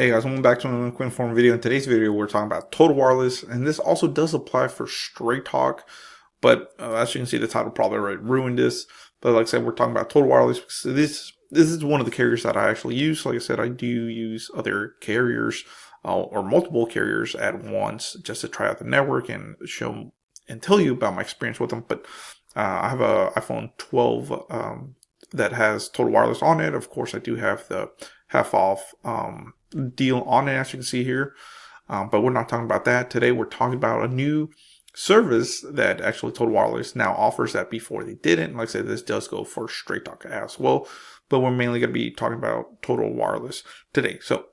Hey guys, welcome back to another quick inform video. In today's video, we're talking about total wireless, and this also does apply for Straight Talk. But as you can see, the title probably ruined this. But like I said, we're talking about total wireless because this is one of the carriers that I actually use. Like I said, I do use other carriers or multiple carriers at once just to try out the network and show and tell you about my experience with them. But I have a iPhone 12 that has total wireless on it. Of course, I do have the half off deal on it, as you can see here. But we're not talking about that today. We're talking about a new service that actually Total Wireless now offers that before they didn't. Like I said, this does go for Straight Talk as well, but we're mainly going to be talking about Total Wireless today. So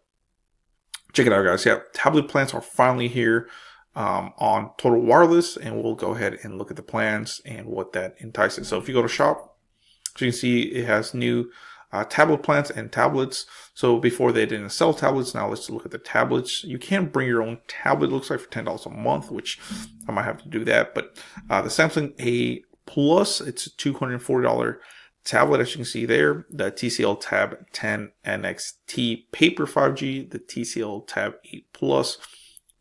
check it out, guys. Yeah, tablet plans are finally here on Total Wireless, and we'll go ahead and look at the plans and what that entices. So if you go to shop, as you can see, it has new tablet plans and tablets. So before they didn't sell tablets, now let's look at the tablets. You can bring your own tablet, looks like, for $10 a month, which I might have to do that. But the Samsung A Plus, it's a $240 tablet, as you can see there. The TCL Tab 10 NXT Paper 5G, the TCL Tab 8 Plus.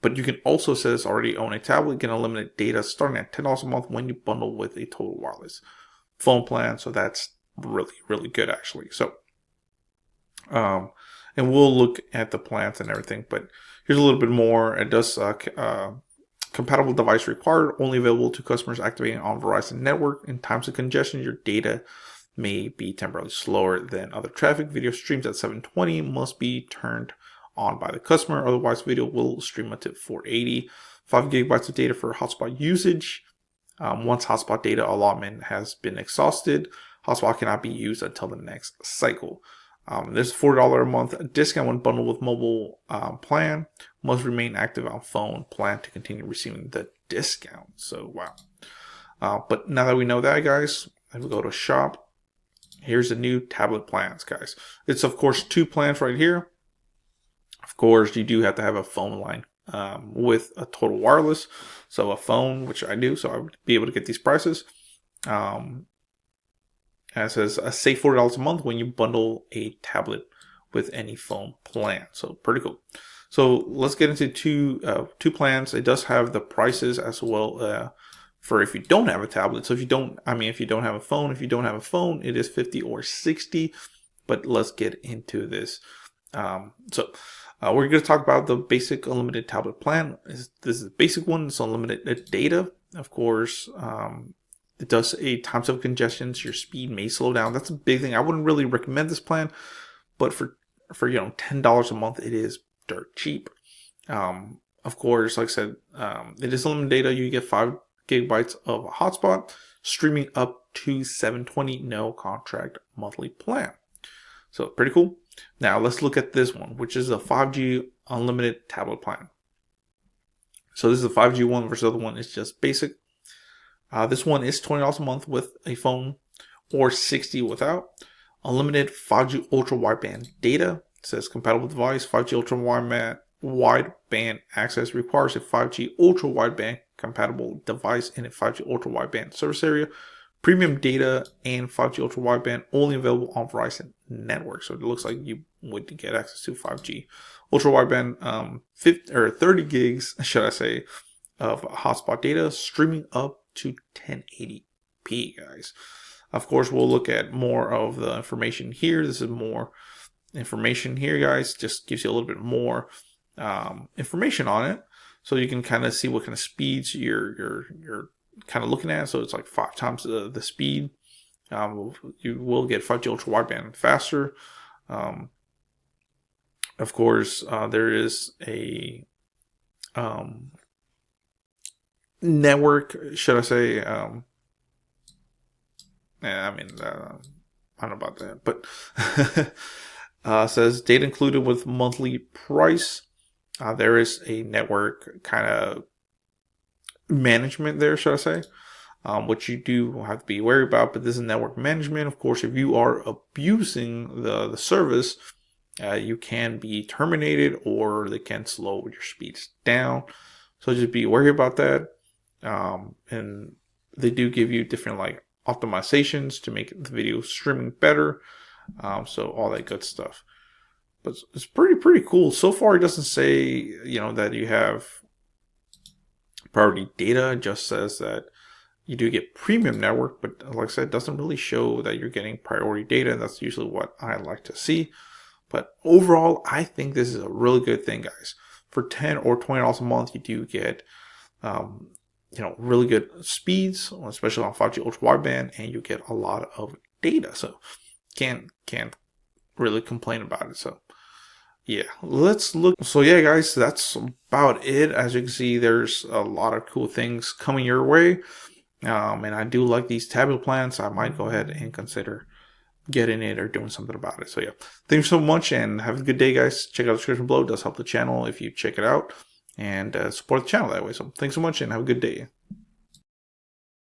But you can also, says already own a tablet, get unlimited data starting at $10 a month when you bundle with a Total Wireless phone plan. So that's really good, actually. So and we'll look at the plans and everything, but here's a little bit more. It does compatible device required, only available to customers activating on Verizon network. In times of congestion, your data may be temporarily slower than other traffic. Video streams at 720 must be turned on by the customer, otherwise video will stream until 480. 5 gigabytes of data for hotspot usage. Once hotspot data allotment has been exhausted, hotspot cannot be used until the next cycle. There's a $4 a month discount when bundled with mobile plan. Must remain active on phone plan to continue receiving the discount. So, wow. But now that we know that, guys, if we go to shop, here's the new tablet plans, guys. It's, of course, 2 plans right here. Of course, you do have to have a phone line with a Total Wireless. So a phone, which I do, so I would be able to get these prices. And it says a save $40 a month when you bundle a tablet with any phone plan. So pretty cool. So let's get into two plans. It does have the prices as well for if you don't have a tablet. So if you don't have a phone, it is 50 or 60. But let's get into this. We're going to talk about the basic unlimited tablet plan. This is the basic one. It's unlimited data. Of course, it does a times of congestion, so your speed may slow down. That's a big thing. I wouldn't really recommend this plan, but for $10 a month, it is dirt cheap. Of course, like I said, it is unlimited data. You get 5 gigabytes of a hotspot, streaming up to 720, no contract monthly plan. So pretty cool. Now let's look at this one, which is a 5G unlimited tablet plan. So this is a 5G one versus the other one is just basic. This one is $20 a month with a phone or $60 without. Unlimited 5G ultra wideband data. It says compatible device. 5G ultra wideband access requires a 5G ultra wideband compatible device in a 5G ultra wideband service area. Premium data and 5G ultra wideband only available on Verizon network. So it looks like you would get access to 5G ultra wideband, 30 gigs, should I say, of hotspot data, streaming up to 1080p, guys. Of course, we'll look at more of the information here. This is more information here, guys. Just gives you a little bit more information on it, so you can kind of see what kind of speeds you're kind of looking at. So it's like 5 times the speed. You will get 5G ultra wideband faster. Of course, there is a network, should I say? I don't know about that, but says data included with monthly price. There is a network kind of management there, should I say, which you do have to be wary about. But this is network management. Of course, if you are abusing the service, you can be terminated, or they can slow your speeds down. So just be wary about that. And they do give you different optimizations to make the video streaming better. So all that good stuff. but it's pretty cool. So far, it doesn't say, you know, that you have priority data. It just says that you do get premium network, but like I said, it doesn't really show that you're getting priority data. That's usually what I like to see. But overall, I think this is a really good thing, guys. For $10 or $20 a month, you do get, you know, really good speeds, especially on 5G ultra wideband, and you get a lot of data. So can't really complain about it. So yeah, let's look. So yeah, guys, that's about it. As you can see, there's a lot of cool things coming your way. And I do like these tablet plans. I might go ahead and consider getting it or doing something about it. So yeah, thanks so much and have a good day, guys. Check out the description below. It does help the channel if you check it out and support the channel that way. So thanks so much and have a good day.